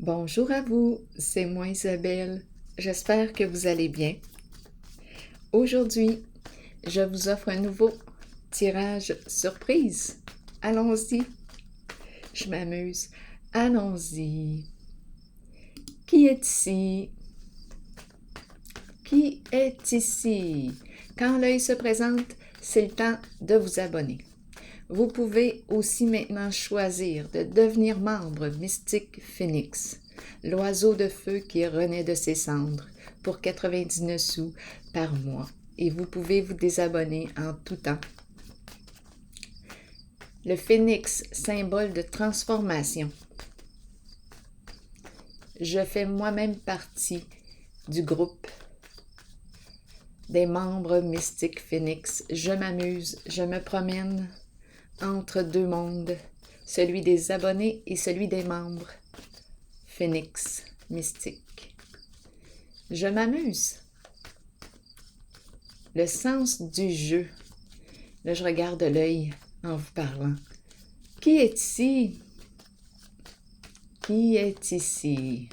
Bonjour à vous, c'est moi Isabelle. J'espère que vous allez bien. Aujourd'hui, je vous offre un nouveau tirage surprise. Allons-y, je m'amuse. Allons-y. Qui est ici? Qui est ici? Quand l'œil se présente, c'est le temps de vous abonner. Vous pouvez aussi maintenant choisir de devenir membre Mystique Phoenix, l'oiseau de feu qui renaît de ses cendres, pour 99 sous par mois. Et vous pouvez vous désabonner en tout temps. Le phénix, symbole de transformation. Je fais moi-même partie du groupe des membres Mystique Phoenix. Je m'amuse, je me promène entre deux mondes, celui des abonnés et celui des membres. Phoenix Mystique. Je m'amuse. Le sens du jeu. Là, je regarde l'œil en vous parlant. Qui est ici? Qui est ici?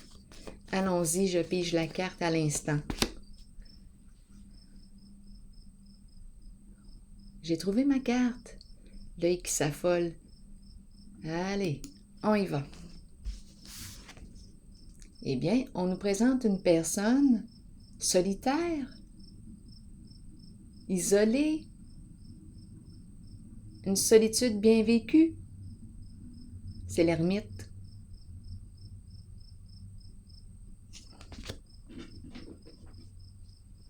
Allons-y, je pige la carte à l'instant. J'ai trouvé ma carte. L'œil qui s'affole. Allez, on y va. Eh bien, on nous présente une personne solitaire, isolée, une solitude bien vécue. C'est l'ermite.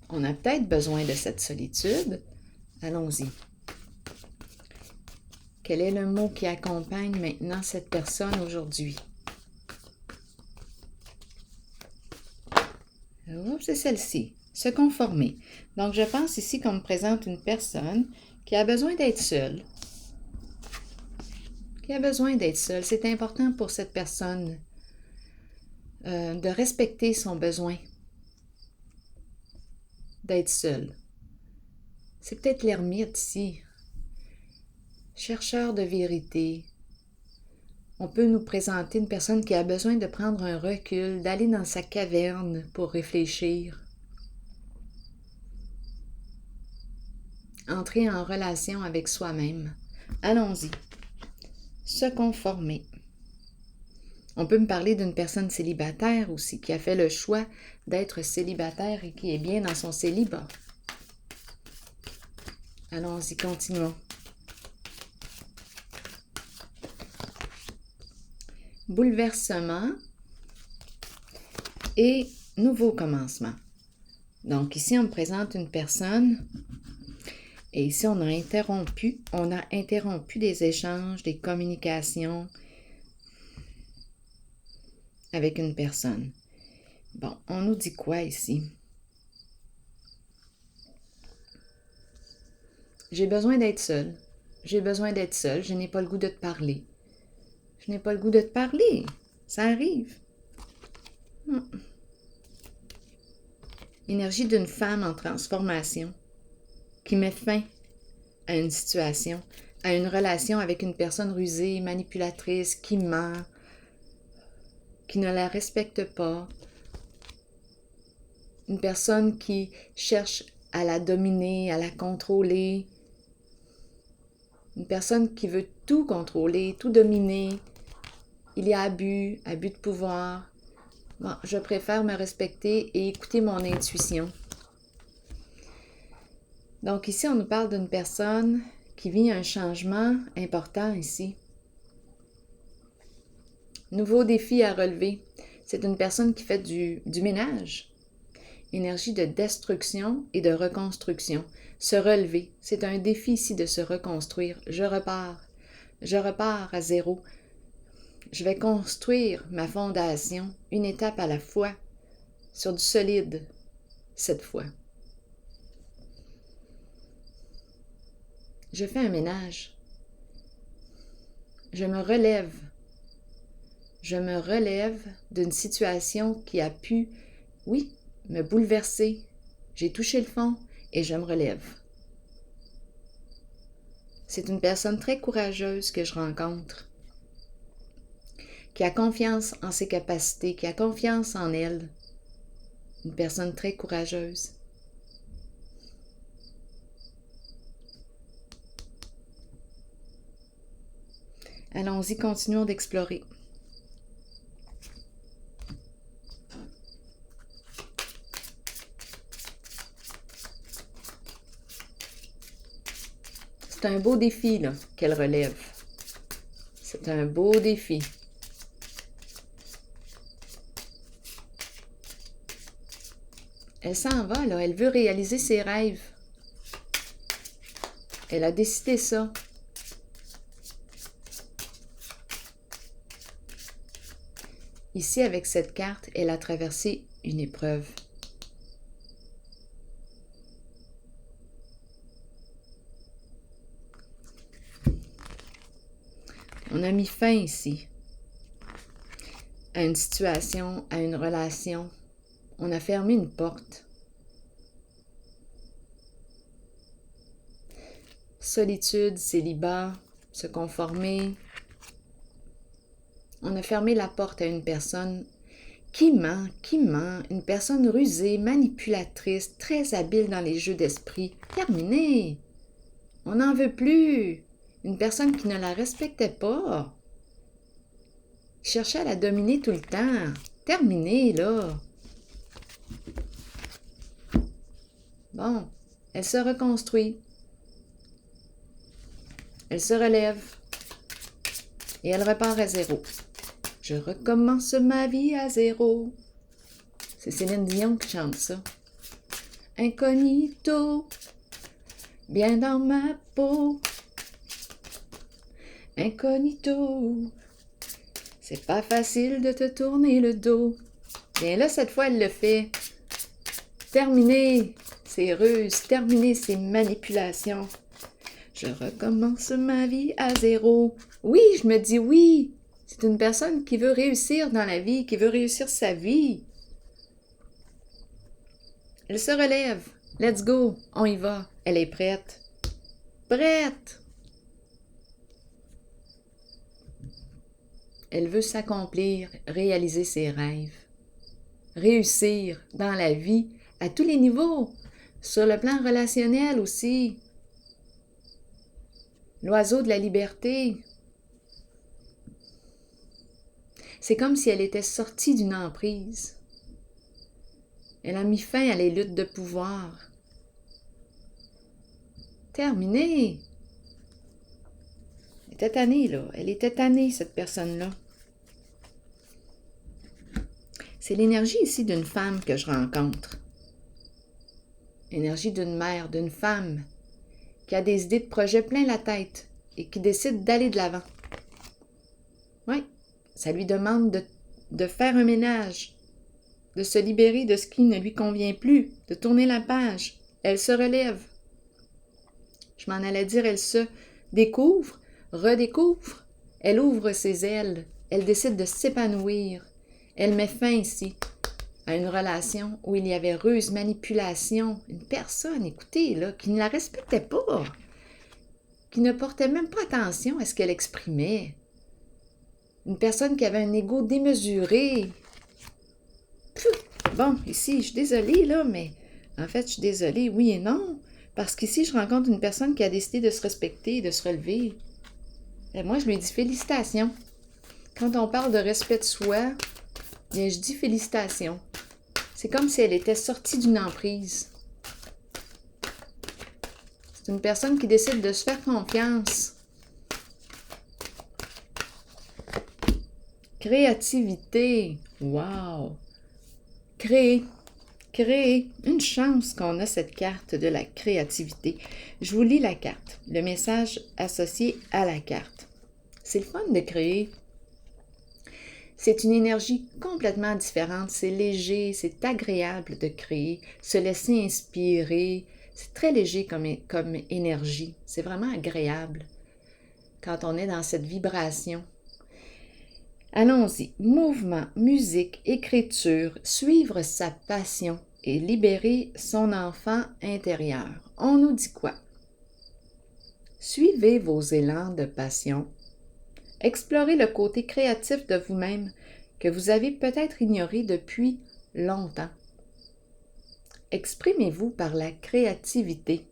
On a peut-être besoin de cette solitude. Allons-y. Quel est le mot qui accompagne maintenant cette personne aujourd'hui? Oh, c'est celle-ci, se conformer. Donc, je pense ici qu'on me présente une personne qui a besoin d'être seule. Qui a besoin d'être seule. C'est important pour cette personne de respecter son besoin d'être seule. C'est peut-être l'ermite ici. Chercheur de vérité. On peut nous présenter une personne qui a besoin de prendre un recul, d'aller dans sa caverne pour réfléchir. Entrer en relation avec soi-même. Allons-y. Se conformer. On peut me parler d'une personne célibataire aussi, qui a fait le choix d'être célibataire et qui est bien dans son célibat. Allons-y, continuons. Bouleversement et nouveau commencement. Donc ici, on me présente une personne et ici, on a interrompu des échanges, des communications avec une personne. Bon, on nous dit quoi ici? J'ai besoin d'être seule. J'ai besoin d'être seule. Je n'ai pas le goût de te parler. Je n'ai pas le goût de te parler. Ça arrive. Énergie d'une femme en transformation qui met fin à une situation, à une relation avec une personne rusée, manipulatrice, qui ment, qui ne la respecte pas. Une personne qui cherche à la dominer, à la contrôler. Une personne qui veut tout contrôler, tout dominer. Il y a abus de pouvoir. Bon, je préfère me respecter et écouter mon intuition. Donc ici, on nous parle d'une personne qui vit un changement important ici. Nouveau défi à relever. C'est une personne qui fait du ménage. Énergie de destruction et de reconstruction. Se relever. C'est un défi ici de se reconstruire. Je repars. Je repars à zéro. Je vais construire ma fondation, une étape à la fois, sur du solide, cette fois. Je fais un ménage. Je me relève. Je me relève d'une situation qui a pu, oui, me bouleverser. J'ai touché le fond et je me relève. C'est une personne très courageuse que je rencontre, qui a confiance en ses capacités, qui a confiance en elle. Une personne très courageuse. Allons-y, continuons d'explorer. C'est un beau défi là, qu'elle relève. C'est un beau défi. Elle s'en va, là. Elle veut réaliser ses rêves. Elle a décidé ça. Ici, avec cette carte, elle a traversé une épreuve. On a mis fin ici à une situation, à une relation. On a fermé une porte. Solitude, célibat, se conformer. On a fermé la porte à une personne qui ment, une personne rusée, manipulatrice, très habile dans les jeux d'esprit. Terminé! On n'en veut plus! Une personne qui ne la respectait pas. Qui cherchait à la dominer tout le temps. Terminé, là! Bon, elle se reconstruit. Elle se relève. Et elle repart à zéro. Je recommence ma vie à zéro. C'est Céline Dion qui chante ça. Incognito, bien dans ma peau. Incognito, c'est pas facile de te tourner le dos. Bien là, cette fois, elle le fait. Terminé ces ruses, terminé ces manipulations. Je recommence ma vie à zéro. Oui, je me dis oui. C'est une personne qui veut réussir dans la vie, qui veut réussir sa vie. Elle se relève. Let's go, on y va. Elle est prête. Prête! Elle veut s'accomplir, réaliser ses rêves. Réussir dans la vie à tous les niveaux. Sur le plan relationnel aussi. L'oiseau de la liberté. C'est comme si elle était sortie d'une emprise. Elle a mis fin à les luttes de pouvoir. Terminé! Elle était tannée, là. Elle était tannée, cette personne-là. C'est l'énergie ici d'une femme que je rencontre. L'énergie d'une mère, d'une femme qui a des idées de projet plein la tête et qui décide d'aller de l'avant. Oui, ça lui demande de faire un ménage, de se libérer de ce qui ne lui convient plus, de tourner la page. Elle se relève. Je m'en allais dire, elle se découvre, redécouvre. Elle ouvre ses ailes. Elle décide de s'épanouir. Elle met fin ici à une relation où il y avait ruse, manipulation. Une personne, écoutez, là, qui ne la respectait pas, qui ne portait même pas attention à ce qu'elle exprimait. Une personne qui avait un ego démesuré. Bon, ici, je suis désolée, là, mais en fait, je suis désolée, oui et non, parce qu'ici, je rencontre une personne qui a décidé de se respecter, de se relever. Et moi, je lui dis félicitations. Quand on parle de respect de soi, bien, je dis félicitations. C'est comme si elle était sortie d'une emprise. C'est une personne qui décide de se faire confiance. Créativité. Wow! Créer. Créer. Une chance qu'on a cette carte de la créativité. Je vous lis la carte. Le message associé à la carte. C'est le fun de créer. C'est une énergie complètement différente. C'est léger, c'est agréable de créer, se laisser inspirer. C'est très léger comme énergie. C'est vraiment agréable quand on est dans cette vibration. Allons-y. Mouvement, musique, écriture, suivre sa passion et libérer son enfant intérieur. On nous dit quoi? Suivez vos élans de passion. Explorez le côté créatif de vous-même que vous avez peut-être ignoré depuis longtemps. Exprimez-vous par la créativité.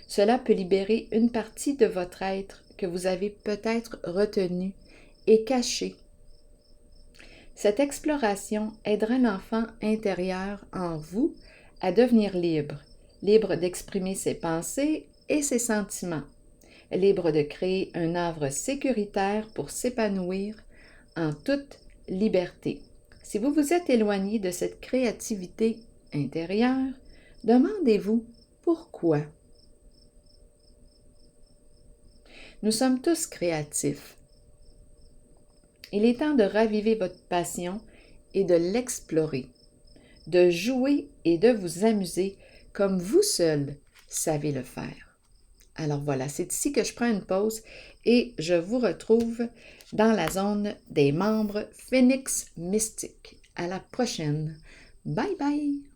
Cela peut libérer une partie de votre être que vous avez peut-être retenue et cachée. Cette exploration aidera l'enfant intérieur en vous à devenir libre, libre d'exprimer ses pensées et ses sentiments, libre de créer un havre sécuritaire pour s'épanouir en toute liberté. Si vous vous êtes éloigné de cette créativité intérieure, demandez-vous pourquoi. Nous sommes tous créatifs. Il est temps de raviver votre passion et de l'explorer, de jouer et de vous amuser comme vous seul savez le faire. Alors voilà, c'est ici que je prends une pause et je vous retrouve dans la zone des membres Phénix Mystique. À la prochaine. Bye bye!